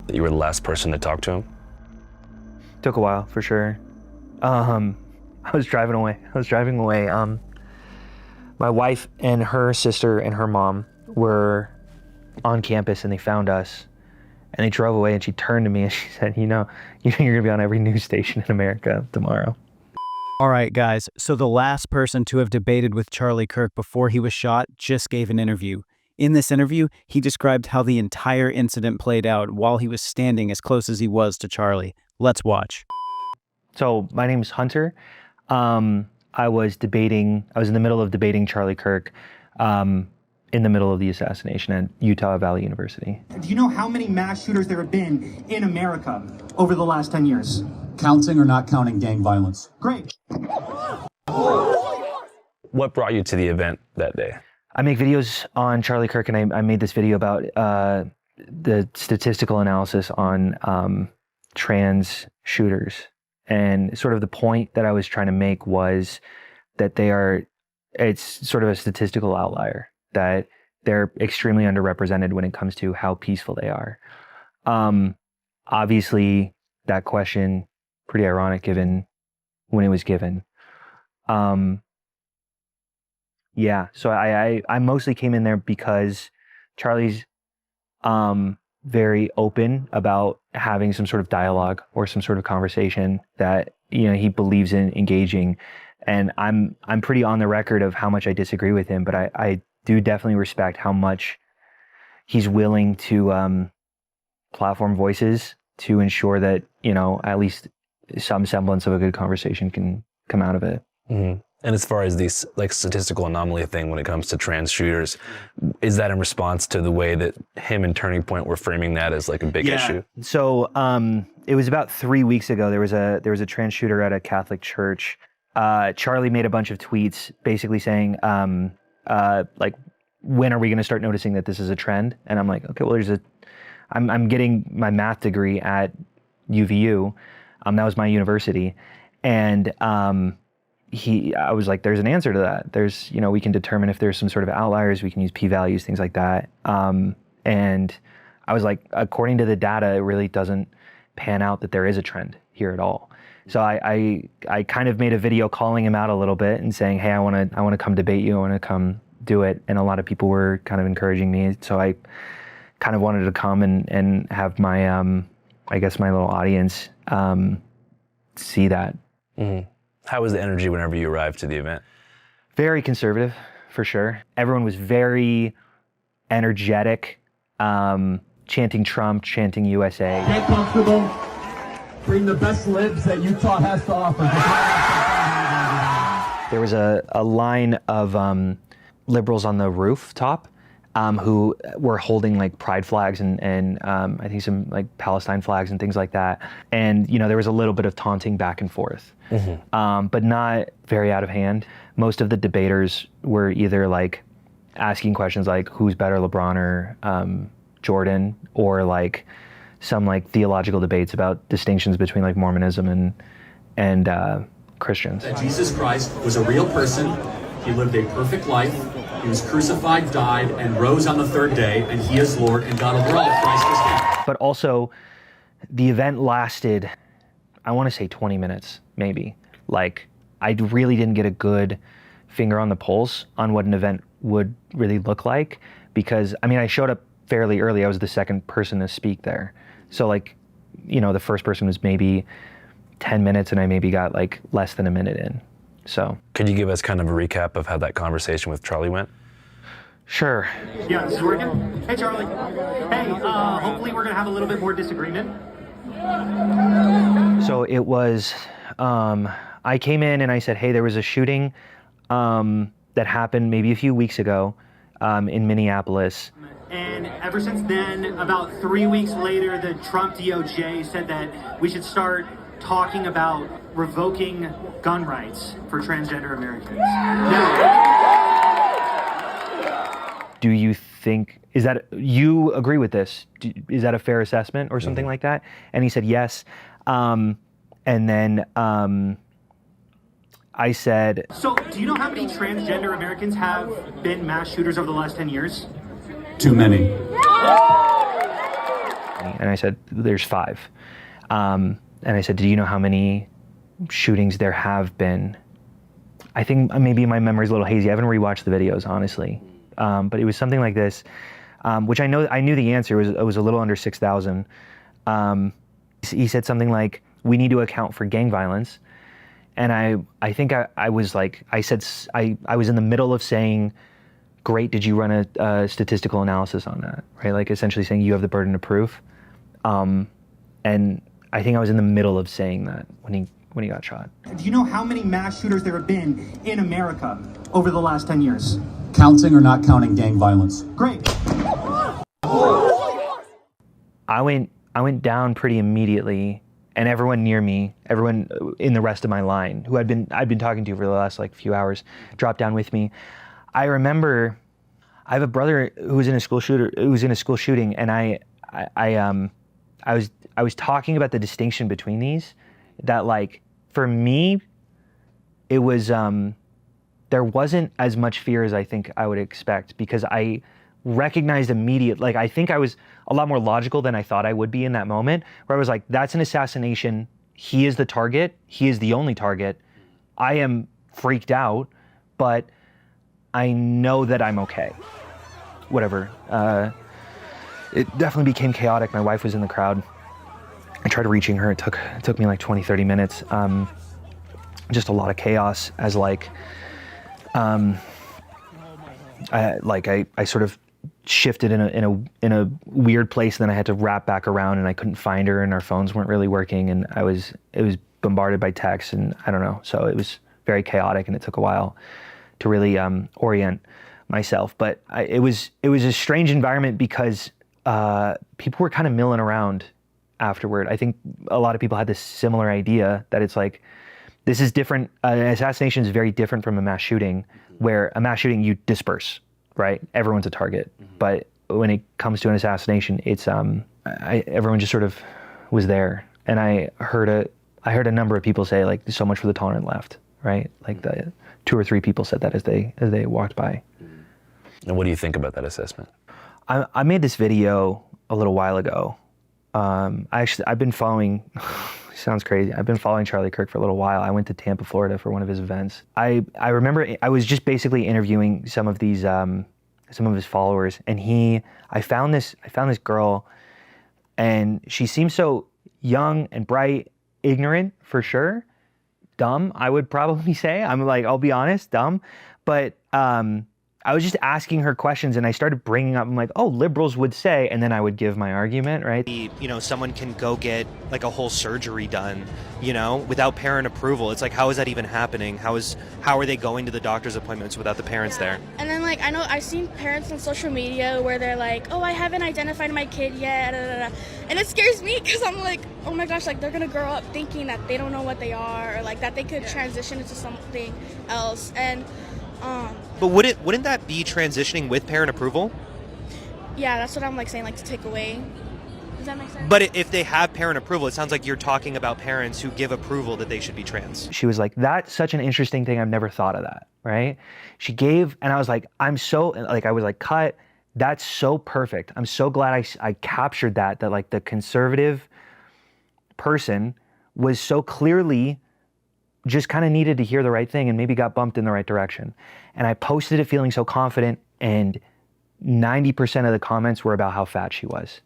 that you were the last person to talk to him? Took a while, for sure. I was driving away. My wife and her sister and her mom were on campus and they found us and they drove away, and she turned to me and she said, you know you're gonna be on every news station in America tomorrow. All right, guys. So the last person to have debated with Charlie Kirk before he was shot just gave an interview. In this interview, he described how the entire incident played out while he was standing as close as he was to Charlie. Let's watch. So my name is Hunter. I was in the middle of debating Charlie Kirk in the middle of the assassination at Utah Valley University. Do you know how many mass shooters there have been in America over the last 10 years? Counting or not counting gang violence? Great. What brought you to the event that day? I make videos on Charlie Kirk, and I made this video about the statistical analysis on trans shooters. And sort of the point that I was trying to make was that it's sort of a statistical outlier, that they're extremely underrepresented when it comes to how peaceful they are. Obviously, that question, pretty ironic given when it was given. Yeah, so I mostly came in there because Charlie's very open about having some sort of dialogue or some sort of conversation that, you know, he believes in engaging. And I'm pretty on the record of how much I disagree with him, but I do definitely respect how much he's willing to platform voices to ensure that, you know, at least some semblance of a good conversation can come out of it. Mm-hmm. And as far as these like statistical anomaly thing when it comes to trans shooters, is that in response to the way that him and Turning Point were framing that as like a big issue? So it was about 3 weeks ago. There was a trans shooter at a Catholic church. Charlie made a bunch of tweets basically saying, like, when are we going to start noticing that this is a trend? And I'm like, okay, well, I'm getting my math degree at UVU. That was my university. And I was like, there's an answer to that. There's, you know, we can determine if there's some sort of outliers, we can use p-values, things like that. And I was like, according to the data, it really doesn't pan out that there is a trend here at all. So I kind of made a video calling him out a little bit and saying, hey, I want to come debate you. I want to come do it. And a lot of people were kind of encouraging me. So I kind of wanted to come and have my, I guess my little audience see that. Mm-hmm. How was the energy whenever you arrived to the event? Very conservative, for sure. Everyone was very energetic, chanting Trump, chanting USA. Get comfortable. Bring the best libs that Utah has to offer. There was a line of liberals on the rooftop who were holding like pride flags and I think some like Palestine flags and things like that. And, you know, there was a little bit of taunting back and forth, but not very out of hand. Most of the debaters were either like asking questions like who's better, LeBron or Jordan, or like some like theological debates about distinctions between like Mormonism and Christians. That Jesus Christ was a real person. He lived a perfect life. He was crucified, died, and rose on the third day, and he is Lord, and God over all. Christ is King. But also, the event lasted, I want to say 20 minutes, maybe. Like, I really didn't get a good finger on the pulse on what an event would really look like, because, I mean, I showed up fairly early. I was the second person to speak there. So, like, you know, the first person was maybe 10 minutes, and I maybe got, like, less than a minute in. So, could you give us kind of a recap of how that conversation with Charlie went? Sure. Yeah, this is working. Hey, Charlie. Hey, hopefully we're going to have a little bit more disagreement. So it was, I came in and I said, hey, there was a shooting that happened maybe a few weeks ago in Minneapolis. And ever since then, about 3 weeks later, the Trump DOJ said that we should start talking about revoking gun rights for transgender Americans. Do you think, you agree with this? Is that a fair assessment or something like that? And he said yes. And then I said... So, do you know how many transgender Americans have been mass shooters over the last 10 years? Too many. And I said, there's 5. And I said, do you know how many shootings there have been? I think maybe my memory's a little hazy. I haven't rewatched the videos, honestly. But it was something like this, which I knew the answer. It was a little under 6,000. He said something like, we need to account for gang violence. And I think I was like, I was in the middle of saying, great, did you run a statistical analysis on that, right? Like essentially saying you have the burden of proof. And I think I was in the middle of saying that when he got shot. Do you know how many mass shooters there have been in America over the last 10 years? Counting or not counting gang violence? Great. I went down pretty immediately, and everyone near me, everyone in the rest of my line, who I'd been talking to for the last like few hours, dropped down with me. I remember, I have a brother who was in a school shooting, and I was talking about the distinction between these, that like for me, it was there wasn't as much fear as I think I would expect, because I recognized like I think I was a lot more logical than I thought I would be in that moment, where I was like, that's an assassination. He is the target. He is the only target. I am freaked out, but I know that I'm okay. Whatever. It definitely became chaotic. My wife was in the crowd. I tried reaching her. It took me like 20, 30 minutes. Just a lot of chaos as like, I sort of shifted in a weird place, and then I had to wrap back around, and I couldn't find her, and our phones weren't really working, and it was bombarded by texts, and I don't know. So it was very chaotic, and it took a while to really orient myself. But it was a strange environment, because people were kind of milling around afterward. I think a lot of people had this similar idea that it's like, this is different. An assassination is very different from a mass shooting, where a mass shooting you disperse, right? Everyone's a target. But when it comes to an assassination, it's everyone just sort of was there. And I heard a number of people say, like, so much for the tolerant left, right? Like the 2 or 3 people said that as they walked by. And what do you think about that assessment? I made this video a little while ago. I've been following, sounds crazy, I've been following Charlie Kirk for a little while. I went to Tampa, Florida for one of his events. I remember I was just basically interviewing some of his followers, and I found this girl, and she seemed so young and bright, ignorant for sure, dumb, I would probably say. I'm like, I'll be honest, dumb. But I was just asking her questions, and I started bringing up, I'm like, oh, liberals would say, and then I would give my argument, right? You know, someone can go get like a whole surgery done, you know, without parent approval. It's like, how is that even happening? How are they going to the doctor's appointments without the parents there? And then like, I know I've seen parents on social media where they're like, oh, I haven't identified my kid yet, and it scares me, because I'm like, oh my gosh, like they're gonna grow up thinking that they don't know what they are, or like that they could transition into something else. And but wouldn't that be transitioning with parent approval? yeah, that's what I'm like saying, like to take away. Does that make sense? But if they have parent approval, it sounds like you're talking about parents who give approval that they should be trans. She was like, that's such an interesting thing. I've never thought of that, right? She gave, and I was like, I was like, cut. That's so perfect. I'm so glad I captured that like the conservative person was so clearly just kind of needed to hear the right thing and maybe got bumped in the right direction. And I posted it feeling so confident, and 90% of the comments were about how fat she was.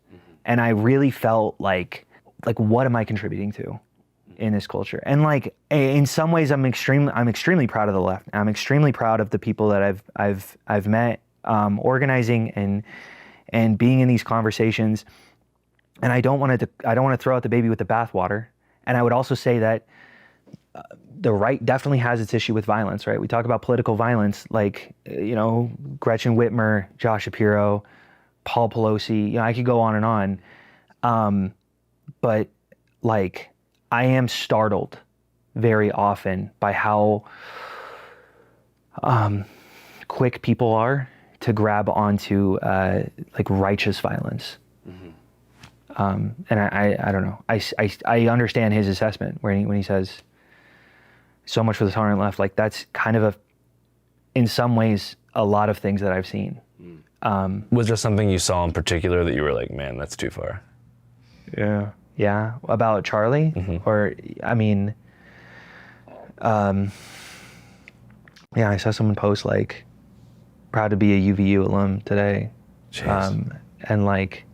And I really felt like what am I contributing to in this culture? And like in some ways I'm extremely proud of the left. I'm extremely proud of the people that I've met organizing and being in these conversations. And I don't want to throw out the baby with the bathwater. And I would also say that the right definitely has its issue with violence, right? We talk about political violence, like, you know, Gretchen Whitmer, Josh Shapiro, Paul Pelosi, you know, I could go on and on. But like, I am startled very often by how quick people are to grab onto like righteous violence. And I don't know. I understand his assessment when he says so much for the tolerant left. Like that's kind of in some ways, a lot of things that I've seen. Was there something you saw in particular that you were like, man, that's too far? Yeah, about Charlie? Or, I mean, yeah, I saw someone post like, proud to be a UVU alum today. And like,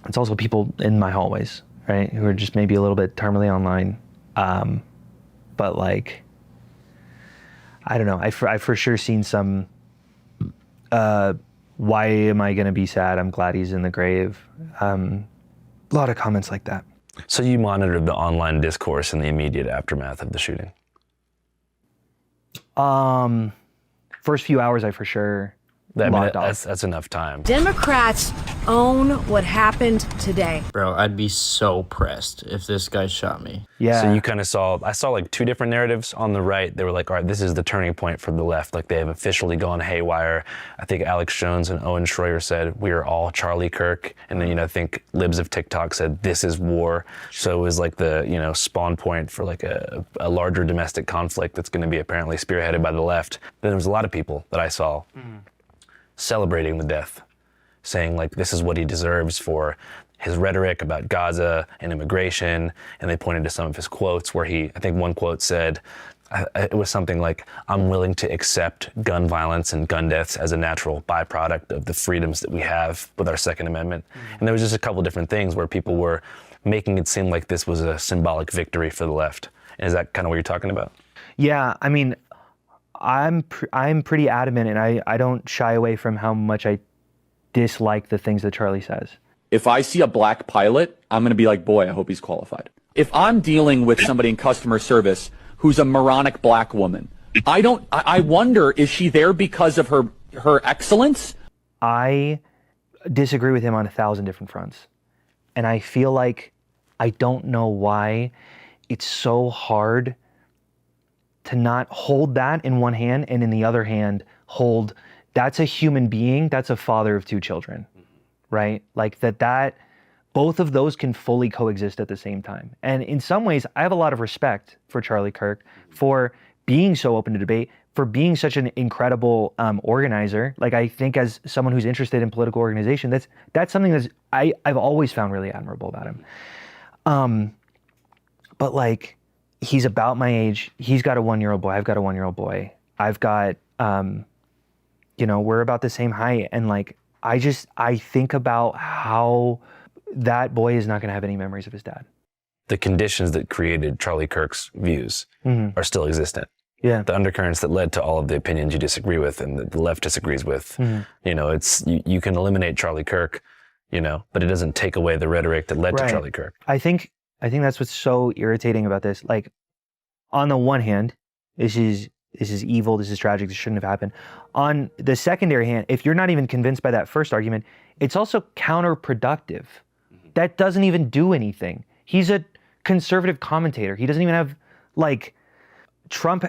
it's also people in my hallways, right, who are just maybe a little bit terminally online. But like, I don't know, I've for sure seen some, why am I gonna be sad? I'm glad he's in the grave. A lot of comments like that. So you monitored the online discourse in the immediate aftermath of the shooting? First few hours, I for sure locked off. That's enough time. Democrats own what happened today. Bro, I'd be so pressed if this guy shot me. Yeah. So you kind of I saw like two different narratives on the right. They were like, all right, this is the turning point for the left. Like they have officially gone haywire. I think Alex Jones and Owen Schroyer said, we are all Charlie Kirk. And then, I think libs of TikTok said, this is war. So it was like the, spawn point for like a larger domestic conflict that's going to be apparently spearheaded by the left. Then there was a lot of people that I saw celebrating the death, saying like this is what he deserves for his rhetoric about Gaza and immigration. And they pointed to some of his quotes where I think one quote said, it was something like, I'm willing to accept gun violence and gun deaths as a natural byproduct of the freedoms that we have with our Second Amendment. And there was just a couple different things where people were making it seem like this was a symbolic victory for the left. And is that kind of what you're talking about? Yeah, I mean, I'm pretty adamant, and I don't shy away from how much I dislike the things that Charlie says. If I see a black pilot, I'm going to be like, boy, I hope he's qualified. If I'm dealing with somebody in customer service who's a moronic black woman, I wonder, is she there because of her excellence? I disagree with him on 1,000 different fronts. And I feel like I don't know why it's so hard to not hold that in one hand and in the other hand hold, that's a human being, that's a father of two children, right? Like that both of those can fully coexist at the same time. And in some ways, I have a lot of respect for Charlie Kirk for being so open to debate, for being such an incredible organizer. Like I think as someone who's interested in political organization, that's something that I've always found really admirable about him. But like, he's about my age. He's got a 1-year-old boy. I've got a 1-year-old boy. I've got, we're about the same height. And like, I think about how that boy is not going to have any memories of his dad. The conditions that created Charlie Kirk's views are still existent. Yeah. The undercurrents that led to all of the opinions you disagree with and that the left disagrees with. It's you can eliminate Charlie Kirk, but it doesn't take away the rhetoric that led to Charlie Kirk. I think that's what's so irritating about this. Like, on the one hand, this is evil, this is tragic, this shouldn't have happened. On the secondary hand, if you're not even convinced by that first argument, it's also counterproductive. That doesn't even do anything. He's a conservative commentator. He doesn't even have, like, Trump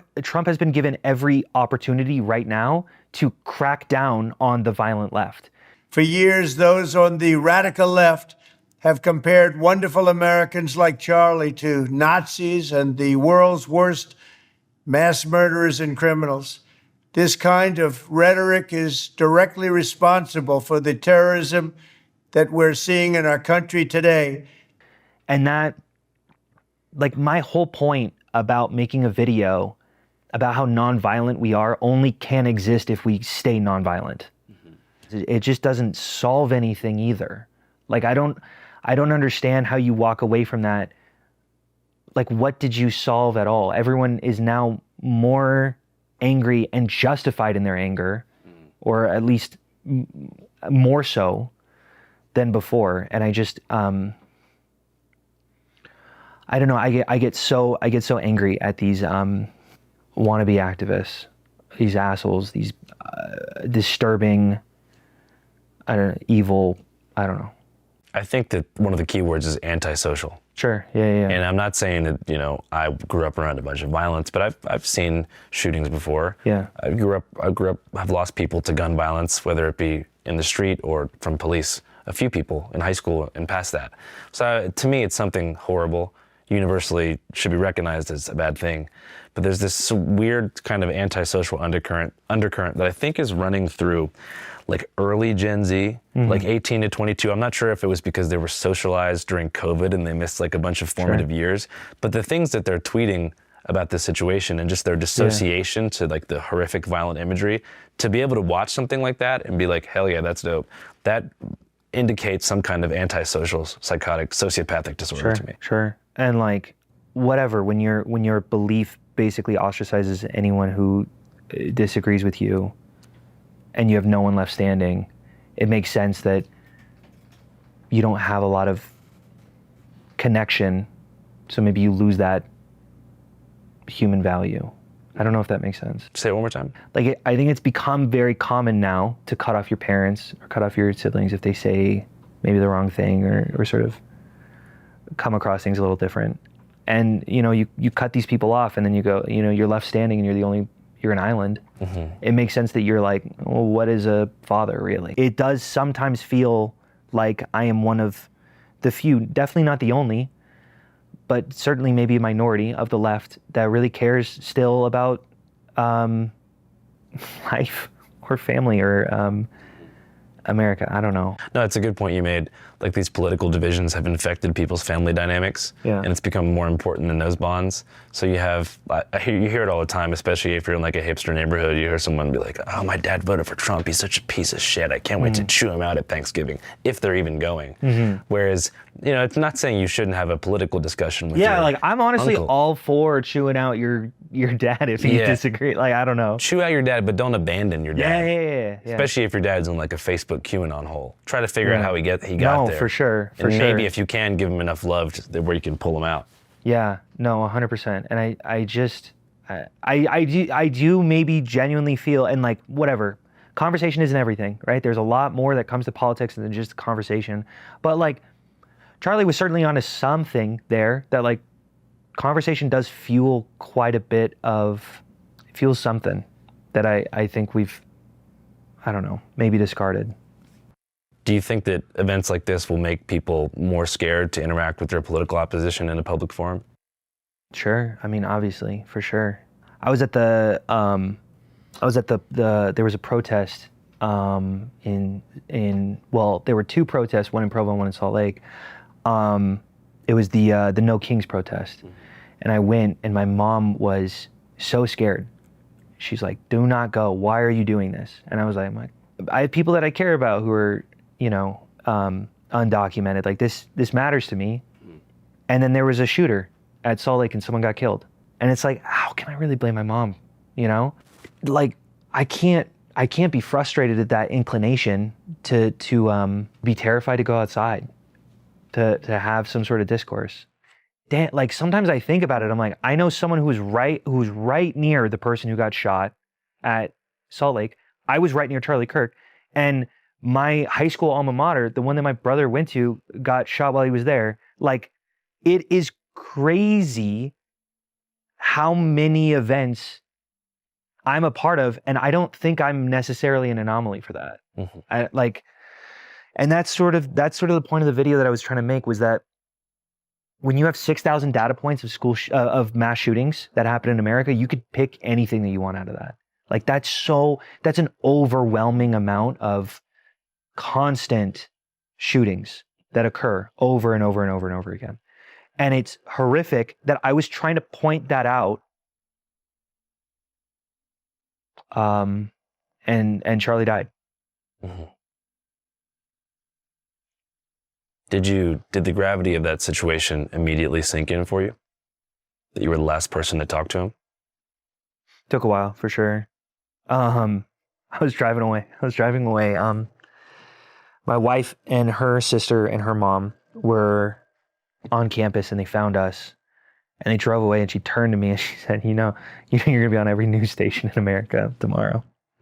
has been given every opportunity right now to crack down on the violent left. For years, those on the radical left have compared wonderful Americans like Charlie to Nazis and the world's worst mass murderers and criminals. This kind of rhetoric is directly responsible for the terrorism that we're seeing in our country today. And that, like, my whole point about making a video about how nonviolent we are only can exist if we stay nonviolent. It just doesn't solve anything either. Like, I don't understand how you walk away from that. Like, what did you solve at all? Everyone is now more angry and justified in their anger, or at least more so than before. And I just, I don't know. I get so angry at these wannabe activists, these assholes, these disturbing, evil. I don't know. I think that one of the key words is antisocial. Sure. Yeah. And I'm not saying that, I grew up around a bunch of violence, but I've seen shootings before. Yeah. I grew up, I've lost people to gun violence, whether it be in the street or from police, a few people in high school and past that. So to me, it's something horrible. universally should be recognized as a bad thing. But there's this weird kind of antisocial undercurrent that I think is running through like early Gen Z, like 18 to 22. I'm not sure if it was because they were socialized during COVID and they missed like a bunch of formative years, but the things that they're tweeting about this situation and just their dissociation to like the horrific violent imagery, to be able to watch something like that and be like, hell yeah, that's dope. That indicates some kind of antisocial, psychotic, sociopathic disorder to me. Sure. And like, whatever, when your belief basically ostracizes anyone who disagrees with you and you have no one left standing, it makes sense that you don't have a lot of connection, so maybe you lose that human value. I don't know if that makes sense. Say it one more time. Like, I think it's become very common now to cut off your parents or cut off your siblings if they say maybe the wrong thing or sort of come across things a little different. And, you know, you cut these people off and then you go, you know, you're left standing and you're an island. It makes sense that you're like, well, what is a father really? It does sometimes feel like I am one of the few, definitely not the only, but certainly maybe a minority of the left that really cares still about life or family or America. I don't know. No, it's a good point you made. Like, these political divisions have infected people's family dynamics, and it's become more important than those bonds. So you have, you hear it all the time, especially if you're in like a hipster neighborhood. You hear someone be like, "Oh, my dad voted for Trump. He's such a piece of shit. I can't wait to chew him out at Thanksgiving," if they're even going. Whereas, you know, it's not saying you shouldn't have a political discussion with your like I'm honestly uncle. all for chewing out your dad if you disagree. Like, I don't know. Chew out your dad, but don't abandon your dad. Yeah. Especially if your dad's in like a Facebook QAnon hole. Try to figure out how he got there. No, for sure. And maybe if you can, give him enough love where you can pull him out. Yeah, no, 100%. And I do maybe genuinely feel, and like, whatever, conversation isn't everything, right? There's a lot more that comes to politics than just conversation. But like, Charlie was certainly onto something there, that like, conversation does fuel quite a bit of, fuels something that I think we've, I don't know, maybe discarded. Do you think that events like this will make people more scared to interact with their political opposition in a public forum? Sure. I mean, obviously, for sure. I was at there was a protest well, there were two protests, one in Provo and one in Salt Lake. It was the No Kings protest. And I went, and my mom was so scared. She's like, "Do not go. Why are you doing this?" And I was like, I have people that I care about who are, you know, undocumented. Like, this matters to me. And then there was a shooter at Salt Lake and someone got killed. And it's like, how can I really blame my mom? You know, like, I can't be frustrated at that inclination to be terrified to go outside, to have some sort of discourse. Damn, like, sometimes I think about it. I'm like, I know someone who's right near the person who got shot at Salt Lake. I was right near Charlie Kirk, and my high school alma mater, the one that my brother went to, got shot while he was there. Like, it is crazy how many events I'm a part of, and I don't think I'm necessarily an anomaly for that. And that's sort of the point of the video that I was trying to make, was that when you have 6,000 data points of of mass shootings that happen in America, you could pick anything that you want out of that. Like, that's an overwhelming amount of constant shootings that occur over and over and over and over again. And it's horrific that I was trying to point that out. And Charlie died. Did the gravity of that situation immediately sink in for you? That you were the last person to talk to him? Took a while, for sure. I was driving away. My wife and her sister and her mom were on campus, and they found us, and they drove away, and she turned to me and she said, you know you're going to be on every news station in America tomorrow.